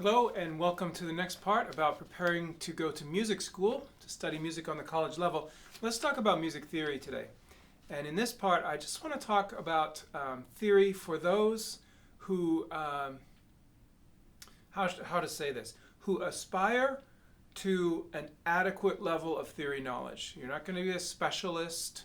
Hello and welcome to the next part about preparing to go to music school, to study music on the college level. Let's talk about music theory today. And in this part, I just want to talk about theory for those who, how to say this, who aspire to an adequate level of theory knowledge. You're not going to be a specialist.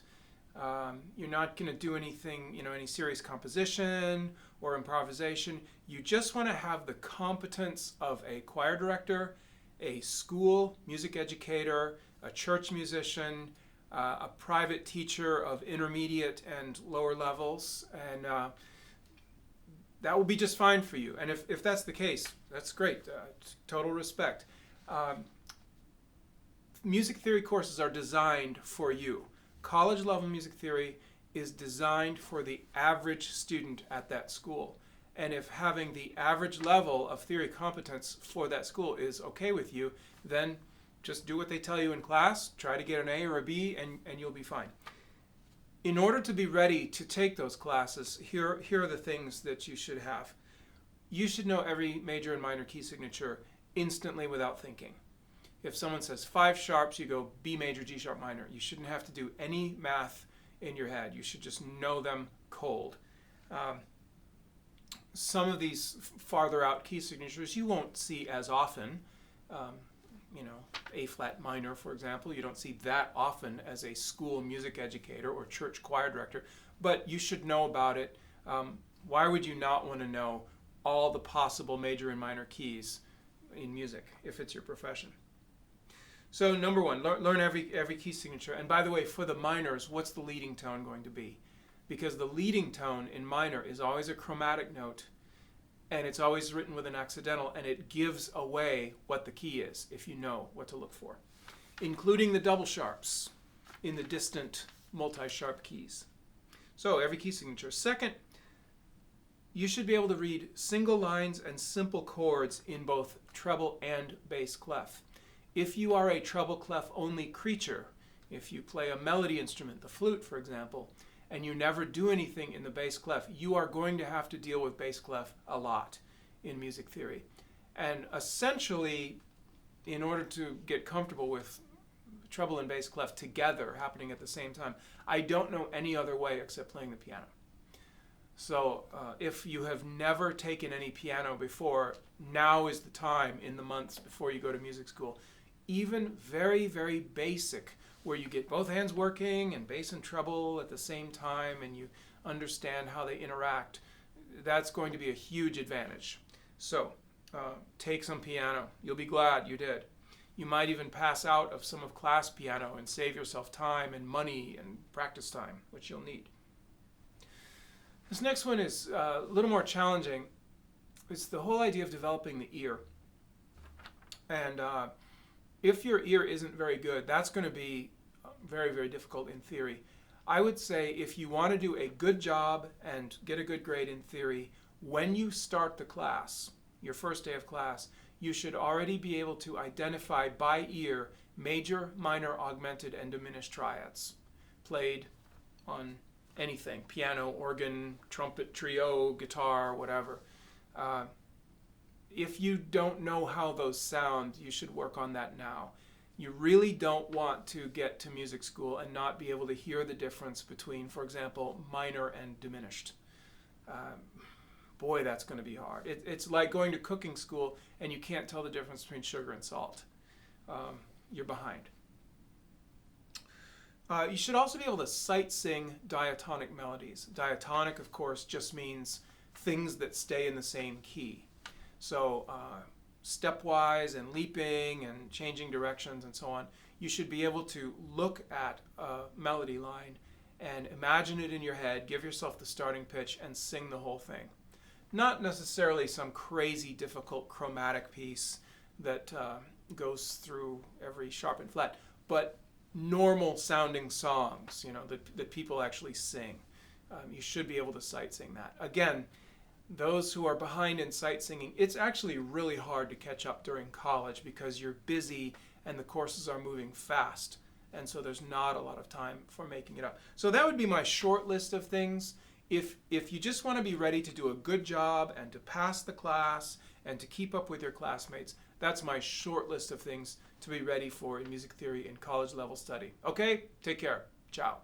You're not going to do anything, any serious composition or improvisation. You just want to have the competence of a choir director, a school music educator, a church musician, a private teacher of intermediate and lower levels, and that will be just fine for you. And if that's the case, that's great. Total respect. Music theory courses are designed for you. College level music theory is designed for the average student at that school. And if having the average level of theory competence for that school is okay with you, then just do what they tell you in class, try to get an A or a B, and you'll be fine. In order to be ready to take those classes, here are the things that you should have. You should know every major and minor key signature instantly without thinking. If someone says 5 sharps, you go B major, G sharp minor. You shouldn't have to do any math in your head. You should just know them cold. Some of these farther out key signatures you won't see as often. A-flat minor, for example, you don't see that often as a school music educator or church choir director, but you should know about it. Why would you not want to know all the possible major and minor keys in music if it's your profession? So number one, learn every key signature. And by the way, for the minors, what's the leading tone going to be? Because the leading tone in minor is always a chromatic note, and it's always written with an accidental, and it gives away what the key is if you know what to look for, including the double sharps in the distant multi-sharp keys. So every key signature. Second, you should be able to read single lines and simple chords in both treble and bass clef. If you are a treble clef only creature, if you play a melody instrument, the flute for example, and you never do anything in the bass clef, you are going to have to deal with bass clef a lot in music theory. And essentially, in order to get comfortable with treble and bass clef together happening at the same time, I don't know any other way except playing the piano. So if you have never taken any piano before, now is the time in the months before you go to music school. Even very, very basic, where you get both hands working and bass and treble at the same time and you understand how they interact, that's going to be a huge advantage. So take some piano. You'll be glad you did. You might even pass out of some of class piano and save yourself time and money and practice time, which you'll need. This next one is a little more challenging. It's the whole idea of developing the ear. And if your ear isn't very good, that's going to be very, very difficult in theory. I would say if you want to do a good job and get a good grade in theory, when you start the class, your first day of class, you should already be able to identify by ear major, minor, augmented, and diminished triads played on anything, piano, organ, trumpet, trio, guitar, whatever. If you don't know how those sound, you should work on that now. You really don't want to get to music school and not be able to hear the difference between, for example, minor and diminished. Boy, that's going to be hard. It's like going to cooking school and you can't tell the difference between sugar and salt. You're behind. You should also be able to sight sing diatonic melodies. Diatonic, of course, just means things that stay in the same key. So stepwise and leaping and changing directions and so on, you should be able to look at a melody line and imagine it in your head, give yourself the starting pitch, and sing the whole thing. Not necessarily some crazy difficult chromatic piece that goes through every sharp and flat, but normal sounding songs, that people actually sing. You should be able to sight sing that. Again, those who are behind in sight singing, it's actually really hard to catch up during college because you're busy and the courses are moving fast. And so there's not a lot of time for making it up. So that would be my short list of things. if you just want to be ready to do a good job and to pass the class and to keep up with your classmates, that's my short list of things to be ready for in music theory in college level study. Okay, take care. Ciao.